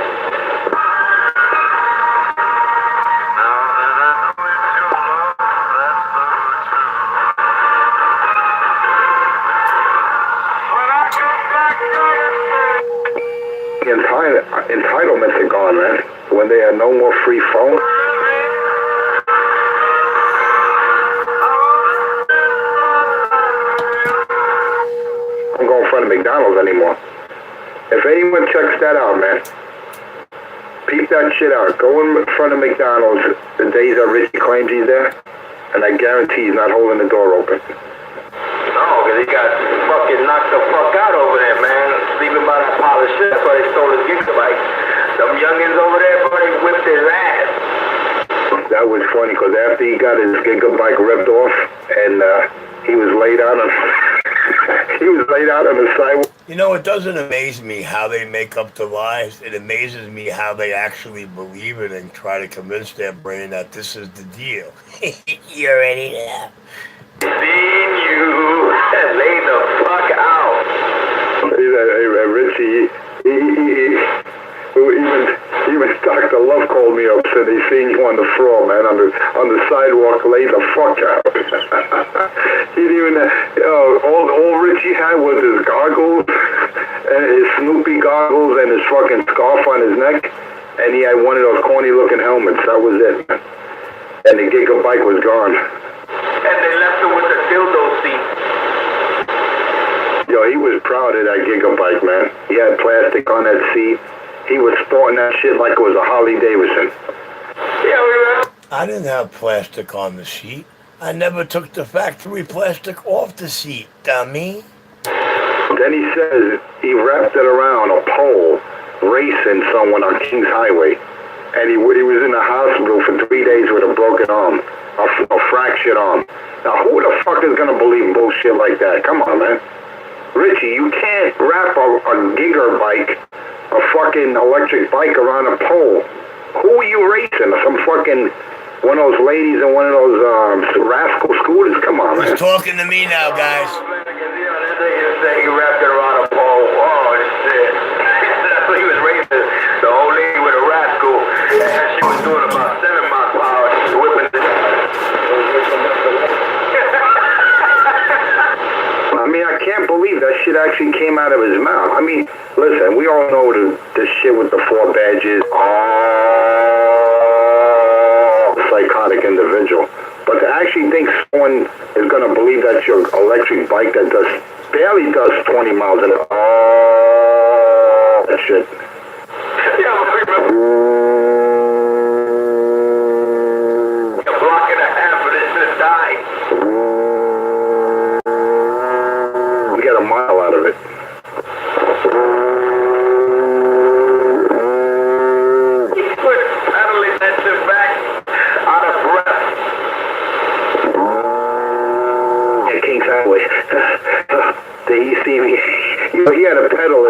Entitlements are gone, man. When they have no more free phone. I'm going in front of McDonald's anymore. If anyone checks that out, man, peep that shit out. Go in front of McDonald's the days that Richie claims he's there, and I guarantee he's not holding the door open. No, because he got fucking knocked the fuck out over there, man. Sleeping by that pile of shit. That's why they stole his gigabyte. Them youngins over there, bro, they whipped his ass. That was funny, because after he got his gigabyte ripped off, and he was laid out on he was laid out on the sidewalk. You know, it doesn't amaze me how they make up the lies. It amazes me how they actually believe it and try to convince their brain that this is the deal. You already know. Seen you. Lay the fuck out. Richie, even Dr. Love called me up, said he seen you on the floor, man, on the sidewalk, lay the fuck out. He didn't even, all Richie had was his goggles, and his Snoopy goggles, and his fucking scarf on his neck, and he had one of those corny looking helmets. That was it, man. And the gigabyte was gone. And they left him with the dildo seat. Yo, he was proud of that gigabyte, man. He had plastic on that seat. He was sporting that shit like it was a Harley Davidson. Yeah, we remember. I didn't have plastic on the seat. I never took the factory plastic off the seat, dummy. Then he says he wrapped it around a pole racing someone on Kings Highway. And he was in the hospital for 3 days with a broken arm, a fractured arm. Now, who the fuck is going to believe bullshit like that? Come on, man. Richie, you can't wrap a gigabyte, a fucking electric bike around a pole. Who are you racing? Some fucking one of those ladies in one of those rascal scooters? Come on, man. He's talking to me now, guys. He wrapped it around a pole. Oh, shit. That's what he was racing. The old lady with a rascal. And she was doing about 7 miles per hour. She was whipping the... I mean, I can't believe that shit actually came out of his mouth. I mean, listen, we all know the shit with the 4 badges. Oh, psychotic individual. But to actually think someone is going to believe that's your electric bike that barely does 20 miles an hour. Oh, that shit. Yeah, a block and a half of this to die. We got a mile out of it. He was pedaling that shit back out of breath. Yeah, King's Highway. Did he see me? He had a pedal.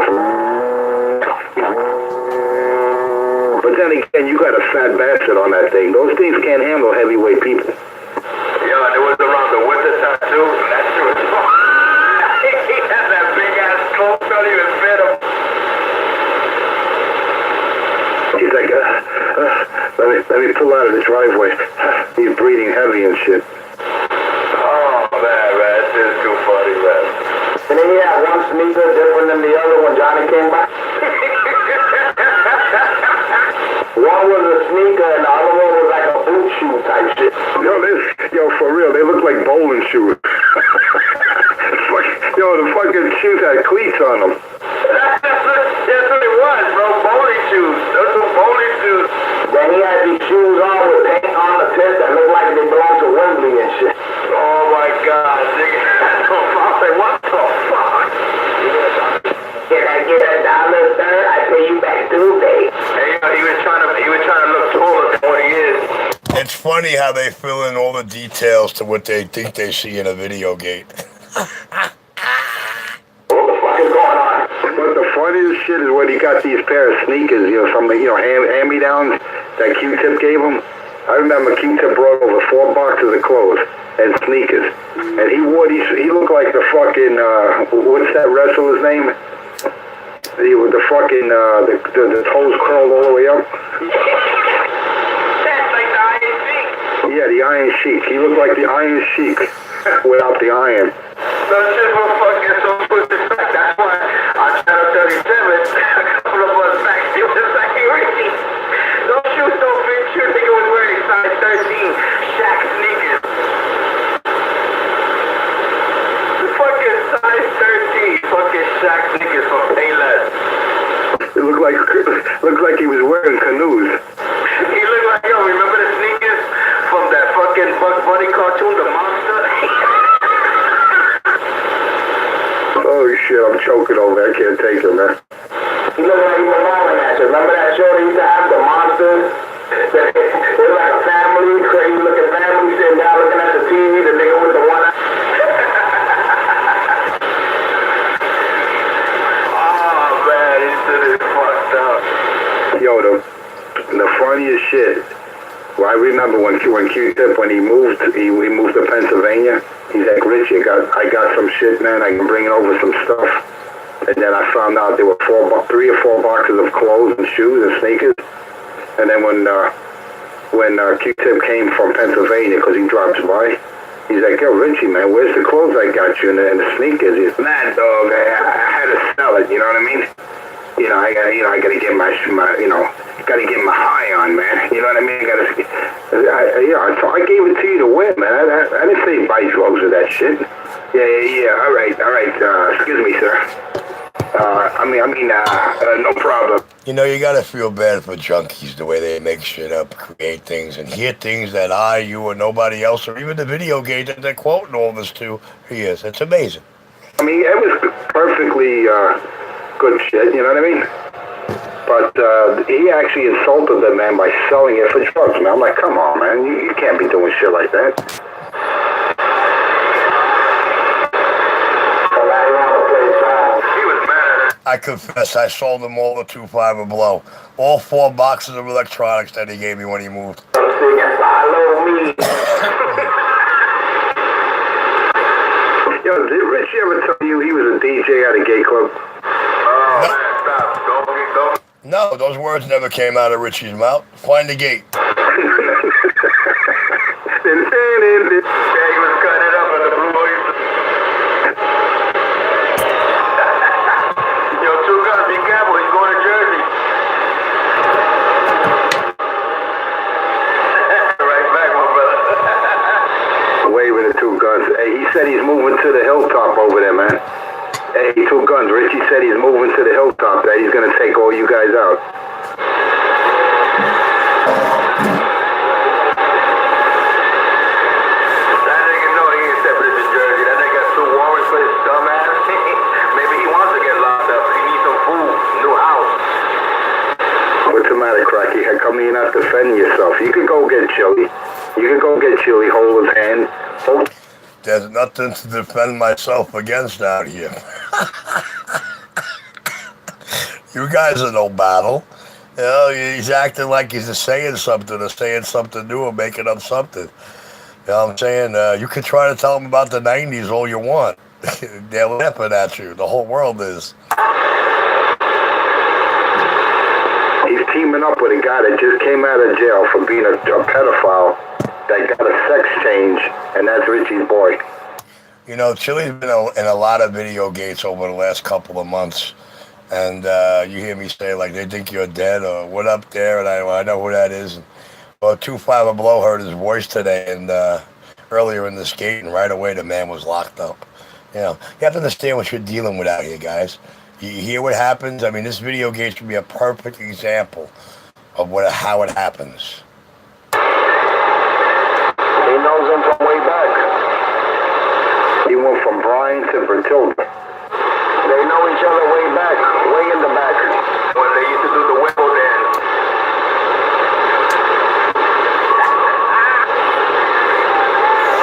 But then again, you got a fat bastard on that thing. Those things can't handle heavyweight people. Yeah, and it was around the winter time too, and that shit was fun. He had that big ass coat, don't even fit him. He's like, let me pull out of the driveway. He's breathing heavy and shit. Oh, man, this is too funny, man. And then he had one sneaker different than the other when Johnny came by. One was a sneaker and the other one was like a boot shoe type shit. Yo, for real, they look like bowling shoes. The fucking shoes had cleats on them. That's what it was, bro. Bowling shoes. Those were bowling shoes. Then he had these shoes on with paint on the tip that looked like they belonged to Wembley and shit. Oh, my God, nigga. I say, what the fuck? Can I get $1, sir? I pay you back Tuesday. Hey, he was trying to look taller than what he is. It's funny how they fill in all the details to what they think they see in a video gate. What the fuck is going on? But the funniest shit is when he got these pair of sneakers, some hand-me-downs that Q-Tip gave him. I remember Q-Tip brought over 4 boxes of clothes and sneakers. And he looked like the fucking, what's that wrestler's name? The fucking, the toes curled all the way up. That's like the Iron Sheik. Yeah, the Iron Sheik. He looked like the Iron Sheik without the iron. Those shit were fucking so twisted back. That's why on Channel 37, a couple of months back, he was like, Ricky, those shoes don't fit you. Nigga was wearing size 13 Shaq sneakers. The fucking size 13 fucking Shaq sneakers from Payless. It looked like he was wearing fucking canoes. He looked like, yo, remember the sneakers from that fucking Bugs Bunny cartoon, The Monster? Oh shit, I'm choking over there. I can't take it, man. He looked like he was rolling that shit. Remember that show they used to have, The Monsters? It was like a family, crazy looking family sitting down looking at the TV, the nigga with the one eye. Oh man, this shit is fucked up. Yo, the funniest shit. Well, I remember when Q-Tip, when he moved to Pennsylvania, he's like, Richie, I got some shit, man. I can bring over some stuff. And then I found out there were 3 or 4 boxes of clothes and shoes and sneakers. And then when Q-Tip came from Pennsylvania, because he drops by, he's like, yo, Richie, man, where's the clothes I got you and the sneakers? He's, nah, dog, I had to sell it, you know what I mean? I gotta get my gotta get my high on, man. You know what I mean? So I gave it to you to win, man. I didn't say buy drugs with that shit. Yeah. All right. Excuse me, sir. No problem. You know, you gotta feel bad for junkies, the way they make shit up, create things, and hear things that you, or nobody else, or even the video game that they're quoting all this to hears. It's amazing. I mean, it was perfectly good shit, you know what I mean? But he actually insulted the man by selling it for drugs, man. I'm like, come on, man. You can't be doing shit like that. He was mad. I confess, I sold him all the 2.5 a blow. All 4 boxes of electronics that he gave me when he moved. I'm singing, follow me. Yo, did Richie ever tell you he was a DJ at a gay club? Oh, no. Man, stop. Go. No, those words never came out of Richie's mouth. Find the gate. Yeah, he was cutting it up in the blue oyster. Yo, 2 Guns, be careful. He's going to Jersey. Right back, my brother. Waving the 2 Guns. Hey, he said he's moving to the hilltop over there, man. Hey, 2 Guns. Richie said he's moving to the hilltop. That he's gonna take all you guys out. That nigga know he ain't stepping into Jersey. That nigga got 2 warrants for his dumb ass. Maybe he wants to get locked up. He needs some food, new house. What's the matter, Cracky? How come you're not defending yourself? You could go get Chili. Hold his hand. There's nothing to defend myself against out here. You guys are no battle. You know, he's acting like he's just saying something new or making up something. You know what I'm saying? You can try to tell him about the 90s all you want. They're laughing at you. The whole world is. He's teaming up with a guy that just came out of jail for being a pedophile that got a sex change, and that's Richie's boy. You know, Chili's been in a lot of video gates over the last couple of months. And you hear me say, like, they think you're dead or what up there? And I know who that is. Well, 2.5 a blow heard his voice today and earlier in this gate, and right away the man was locked up. You know, you have to understand what you're dealing with out here, guys. You hear what happens? I mean, this video gate should be a perfect example of how it happens. He knows him from way back. He went from Brian to Bertilda. They know each other way back, way in the back. When they used to do the Whipple dance.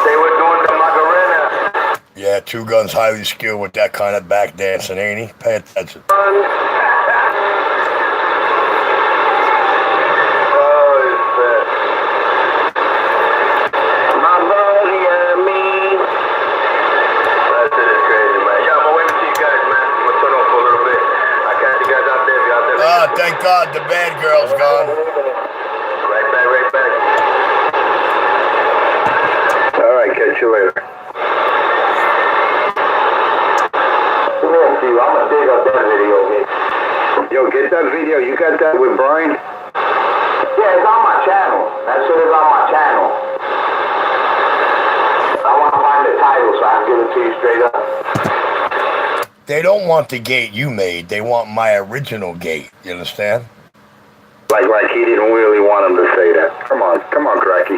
They were doing the Macarena. Yeah, 2 Guns highly skilled with that kind of back dancing, ain't he? Pay attention. Thank God the bad girl's gone. Right back. All right, catch you later. I'm gonna dig up that video, man. Yo, get that video. You got that with Brian? Yeah, it's on my channel. That shit is on my channel. I want to find the title so I can give it to you straight up. They don't want the gate you made. They want my original gate. You understand? Like he didn't really want him to say that. Come on, Cracky.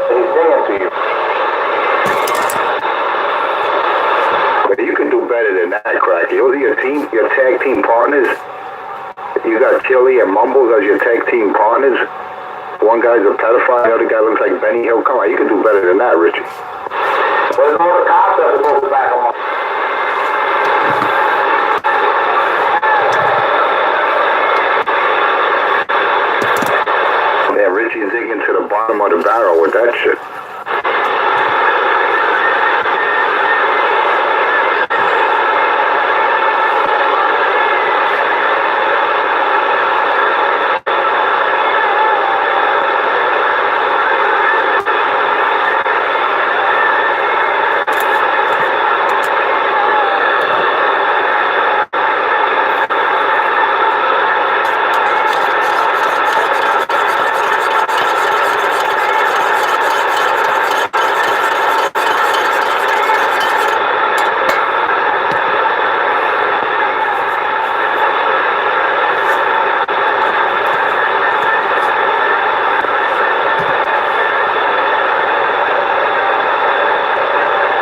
He's singing to you. But you can do better than that, Cracky. Those are your tag team partners. You got Chili and Mumbles as your tag team partners. One guy's a pedophile, the other guy looks like Benny Hill. Come on, you can do better than that, Richie. Where's all the cops that are supposed to back him up? Yeah, Richie's digging to the bottom of the barrel with that shit.